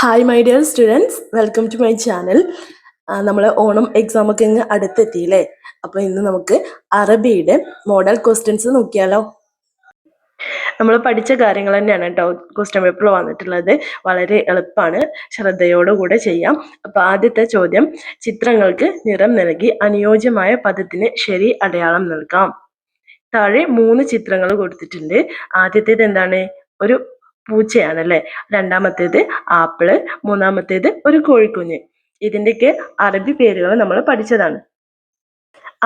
Hi my dear students, welcome to my channel. നമ്മൾ Onam exam ഒക്കെ ഇങ്ങ് അടുത്തെത്തിയില്ലേ. അപ്പോൾ ഇന്ന് നമുക്ക് അറബിയുടെ മോഡൽ ക്വസ്റ്റ്യൻസ് നോക്കിയാലോ. നമ്മൾ പഠിച്ച കാര്യങ്ങൾ തന്നെയാണ് കേട്ടോ ക്വസ്റ്റ്യൻ പേപ്പർ വന്നിട്ടുള്ളത്. വളരെ എളുപ്പമാണ്, ശ്രദ്ധയോടുകൂടെ ചെയ്യാം. അപ്പോൾ ആദ്യത്തെ ചോദ്യം, ചിത്രങ്ങൾക്ക് നിറം നൽകി അനുയോജ്യമായ പദത്തിന് ശരി അടയാളം നൽകാം. താഴെ 3 ചിത്രങ്ങൾ കൊടുത്തിട്ടുണ്ട്. ആദ്യത്തേത് എന്താണ്? ഒരു പൂച്ചയാണ് അല്ലേ. രണ്ടാമത്തേത് ആപ്പിള്, മൂന്നാമത്തേത് ഒരു കോഴിക്കുഞ്ഞ്. ഇതിൻ്റെയൊക്കെ അറബി പേരുകൾ നമ്മൾ പഠിച്ചതാണ്.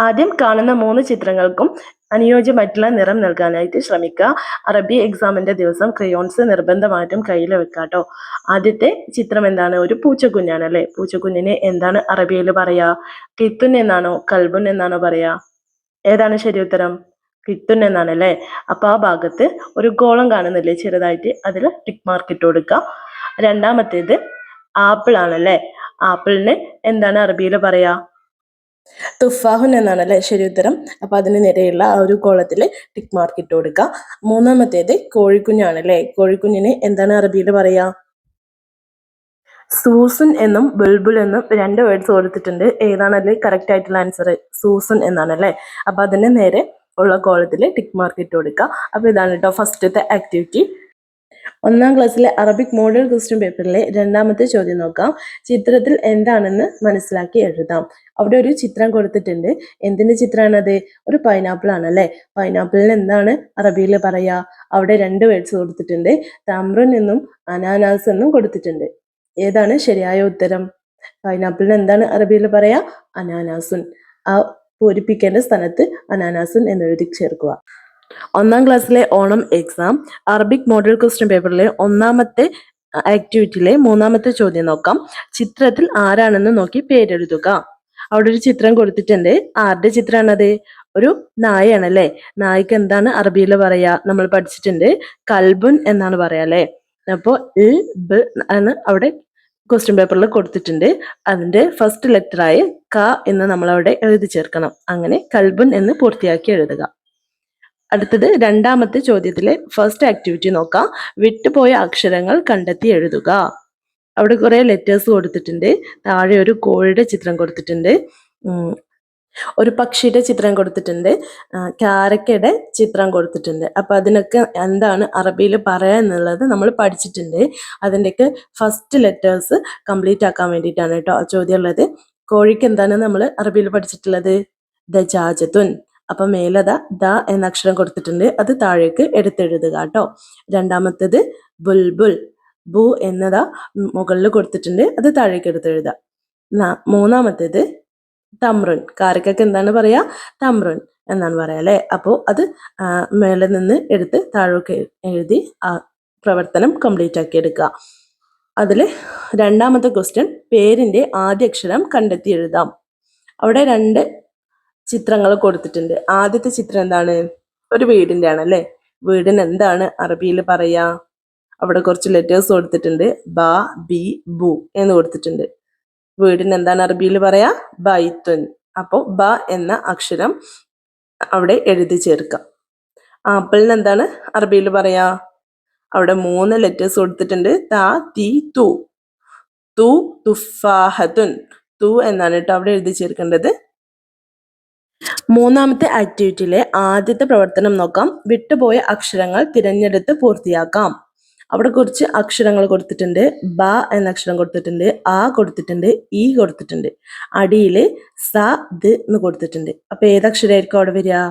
ആദ്യം കാണുന്ന 3 ചിത്രങ്ങൾക്കും അനുയോജ്യമായിട്ടുള്ള നിറം നൽകാനായിട്ട് ശ്രമിക്കുക. അറബി എക്സാമിന്റെ ദിവസം ക്രയോൺസ് നിർബന്ധമായിട്ടും കയ്യിൽ വെക്കാട്ടോ. ആദ്യത്തെ ചിത്രം എന്താണ്? ഒരു പൂച്ചക്കുഞ്ഞാണ് അല്ലേ. പൂച്ചക്കുഞ്ഞിനെ എന്താണ് അറബിയിൽ പറയാ? കിത്തുൻ എന്നാണോ കൽബുൻ എന്നാണോ പറയാ? ഏതാണ് ശരി ഉത്തരം? കിത്തുൻ എന്നാണ് അല്ലേ. അപ്പൊ ആ ഭാഗത്ത് ഒരു ഗോളം കാണുന്നില്ലേ ചെറുതായിട്ട്, അതിൽ ടിക്ക് മാർക്ക് ഇട്ട് കൊടുക്കുക. രണ്ടാമത്തേത് ആപ്പിൾ ആണല്ലേ. ആപ്പിളിന് എന്താണ് അറബിയിൽ പറയാ? തുഫാഹുൻ എന്നാണ് അല്ലേ ശരി ഉത്തരം. അപ്പൊ അതിന് നിരയുള്ള ആ ഒരു കോളത്തിൽ ടിക്ക് മാർക്ക് ഇട്ട് കൊടുക്കുക. മൂന്നാമത്തേത് കോഴിക്കുഞ്ഞാണല്ലേ. കോഴിക്കുഞ്ഞിന് എന്താണ് അറബിയിൽ പറയാ? സൂസുൻ എന്നും ബുൾബുൾ എന്നും 2 വേർഡ്സ് കൊടുത്തിട്ടുണ്ട്. ഏതാണ് അതിൽ കറക്റ്റ് ആയിട്ടുള്ള ആൻസർ? സൂസുൻ എന്നാണ് അല്ലേ. അപ്പൊ അതിന് നേരെ ഉള്ള കോളത്തിൽ ടിക്ക് മാർക്ക് ഇട്ട് കൊടുക്കുക. അപ്പൊ ഇതാണ് കേട്ടോ ഫസ്റ്റത്തെ ആക്ടിവിറ്റി. 1ാം ക്ലാസ്സിലെ അറബിക് മോഡൽ ക്വസ്റ്റ്യൻ പേപ്പറിലെ 2ാമത്തെ ചോദ്യം നോക്കാം. ചിത്രത്തിൽ എന്താണെന്ന് മനസ്സിലാക്കി എഴുതാം. അവിടെ ഒരു ചിത്രം കൊടുത്തിട്ടുണ്ട്. എന്തിന്റെ ചിത്രമാണത്? ഒരു പൈനാപ്പിൾ ആണല്ലേ. പൈനാപ്പിളിന് എന്താണ് അറബിയിൽ പറയാ? അവിടെ 2 വേർഡ്സ് കൊടുത്തിട്ടുണ്ട്. തമ്രുൻ എന്നും അനാനാസ് എന്നും കൊടുത്തിട്ടുണ്ട്. ഏതാണ് ശരിയായ ഉത്തരം? പൈനാപ്പിളിന് എന്താണ് അറബിയിൽ പറയാ? അനാനാസുൻ. ആ പൂരിപ്പിക്കേണ്ട സ്ഥാനത്ത് അനാനാസുൻ എന്നെഴുതി ചേർക്കുക. 1ാം ക്ലാസ്സിലെ Onam exam Arabic model question പേപ്പറിലെ 1ാമത്തെ ആക്ടിവിറ്റിയിലെ 3ാമത്തെ ചോദ്യം നോക്കാം. ചിത്രത്തിൽ ആരാണെന്ന് നോക്കി പേരെഴുതുക. അവിടെ ഒരു ചിത്രം കൊടുത്തിട്ടുണ്ട്. ആരുടെ ചിത്രമാണത്? ഒരു നായയാണല്ലേ. നായ്ക്ക് എന്താണ് അറബിയിൽ പറയാ? നമ്മൾ പഠിച്ചിട്ടുണ്ട്. കൽബുൻ എന്നാണ് പറയാ അല്ലേ. അപ്പോൾ ആണ് അവിടെ ക്വസ്റ്റ്യൻ പേപ്പറിൽ കൊടുത്തിട്ടുണ്ട്. അതിന്റെ ഫസ്റ്റ് ലെറ്ററായി ക എന്ന് നമ്മൾ അവിടെ എഴുതി ചേർക്കണം. അങ്ങനെ കൽബുൻ എന്ന് പൂർത്തിയാക്കി എഴുതുക. അടുത്തത് 2ാമത്തെ ചോദ്യത്തിലെ ഫസ്റ്റ് ആക്ടിവിറ്റി നോക്കാം. വിട്ടുപോയ അക്ഷരങ്ങൾ കണ്ടെത്തി എഴുതുക. അവിടെ കുറെ ലെറ്റേഴ്സ് കൊടുത്തിട്ടുണ്ട്. താഴെ ഒരു കോഴിയുടെ ചിത്രം കൊടുത്തിട്ടുണ്ട്. ഒരു പക്ഷിയുടെ ചിത്രം കൊടുത്തിട്ടുണ്ട്. കാരക്കയുടെ ചിത്രം കൊടുത്തിട്ടുണ്ട്. അപ്പൊ അതിനൊക്കെ എന്താണ് അറബിയിൽ പറയാ എന്നുള്ളത് നമ്മൾ പഠിച്ചിട്ടുണ്ട്. അതിൻ്റെയൊക്കെ ഫസ്റ്റ് ലെറ്റേഴ്സ് കംപ്ലീറ്റ് ആക്കാൻ വേണ്ടിയിട്ടാണ് കേട്ടോ ആ ചോദ്യം ഉള്ളത്. കോഴിക്ക് എന്താണ് നമ്മൾ അറബിയിൽ പഠിച്ചിട്ടുള്ളത്? ദജാജത്തുൻ. അപ്പൊ മേലത ദ എന്ന അക്ഷരം കൊടുത്തിട്ടുണ്ട്. അത് താഴേക്ക് എടുത്തെഴുതുക കേട്ടോ. രണ്ടാമത്തേത് ബുൽബുൽ. ബു എന്നതാ മുകളിൽ കൊടുത്തിട്ടുണ്ട്. അത് താഴേക്ക് എടുത്തെഴുതുക. മൂന്നാമത്തേത് തമ്രുൻ. കാരക്കൊക്കെ എന്താണ് പറയാ? തമ്രുൻ എന്നാണ് പറയാ അല്ലെ. അപ്പോൾ അത് മേലെ നിന്ന് എടുത്ത് താഴേക്ക് എഴുതി ആ പ്രവർത്തനം കംപ്ലീറ്റ് ആക്കി എടുക്കുക. അതിൽ 2ാമത്തെ ക്വസ്റ്റ്യൻ, പേരിന്റെ ആദ്യ അക്ഷരം കണ്ടെത്തി എഴുതാം. അവിടെ 2 ചിത്രങ്ങൾ കൊടുത്തിട്ടുണ്ട്. ആദ്യത്തെ ചിത്രം എന്താണ്? ഒരു വീടിന്റെ ആണ് അല്ലെ. വീടിന് എന്താണ് അറബിയിൽ പറയാ? അവിടെ കുറച്ച് ലെറ്റേഴ്സ് കൊടുത്തിട്ടുണ്ട്. ബ, ബി, ബു എന്ന് കൊടുത്തിട്ടുണ്ട്. വീടിന് എന്താണ് അറബിയിൽ പറയാ? ബൈത്തുൻ. അപ്പോൾ ബ എന്ന അക്ഷരം അവിടെ എഴുതി ചേർക്കാം. ആപ്പിളിന് എന്താണ് അറബിയിൽ പറയാ? അവിടെ 3 ലെറ്റേഴ്സ് കൊടുത്തിട്ടുണ്ട്. ത, തി, തു. തു തുഫാഹത്തുൻ. തു എന്നാണ് കേട്ടോ അവിടെ എഴുതി ചേർക്കേണ്ടത്. 3ാമത്തെ ആക്ടിവിറ്റിയിലെ ആദ്യത്തെ പ്രവർത്തനം നോക്കാം. വിട്ടുപോയ അക്ഷരങ്ങൾ തിരഞ്ഞെടുത്ത് പൂർത്തിയാക്കാം. അവിടെ കുറച്ച് അക്ഷരങ്ങൾ കൊടുത്തിട്ടുണ്ട്. ബ എന്ന അക്ഷരം കൊടുത്തിട്ടുണ്ട്. ആ കൊടുത്തിട്ടുണ്ട്. ഈ കൊടുത്തിട്ടുണ്ട്. അടിയില് സ, ദ് എന്ന് കൊടുത്തിട്ടുണ്ട്. അപ്പൊ ഏതക്ഷരമായിരിക്കും അവിടെ വരിക?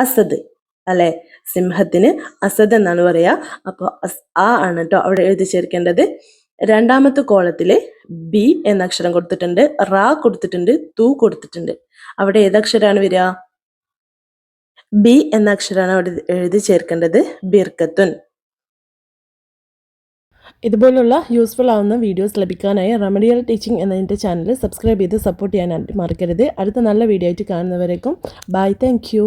അസദ് അല്ലെ. സിംഹത്തിന് അസദ് എന്നാണ് പറയാ. അപ്പോൾ ആ ആണ് കേട്ടോ അവിടെ എഴുതി ചേർക്കേണ്ടത്. 2ാമത്തെ കോളത്തില് ബി എന്ന അക്ഷരം കൊടുത്തിട്ടുണ്ട്. റാ കൊടുത്തിട്ടുണ്ട്. തു കൊടുത്തിട്ടുണ്ട്. അവിടെ ഏതക്ഷരാണ് വരിക? ബി എന്ന അക്ഷരമാണ് അവിടെ എഴുതി ചേർക്കേണ്ടത്. ബിർക്കത്തുൻ. ഇതുപോലുള്ള യൂസ്ഫുൾ ആവുന്ന വീഡിയോസ് ലഭിക്കാനായി റെമഡിയൽ ടീച്ചിങ് എന്നതിൻ്റെ ചാനൽ സബ്സ്ക്രൈബ് ചെയ്ത് സപ്പോർട്ട് ചെയ്യാനായിട്ട് മറക്കരുത്. അടുത്ത നല്ല വീഡിയോ ആയിട്ട് കാണുന്നവരേക്കും ബൈ. Thank you.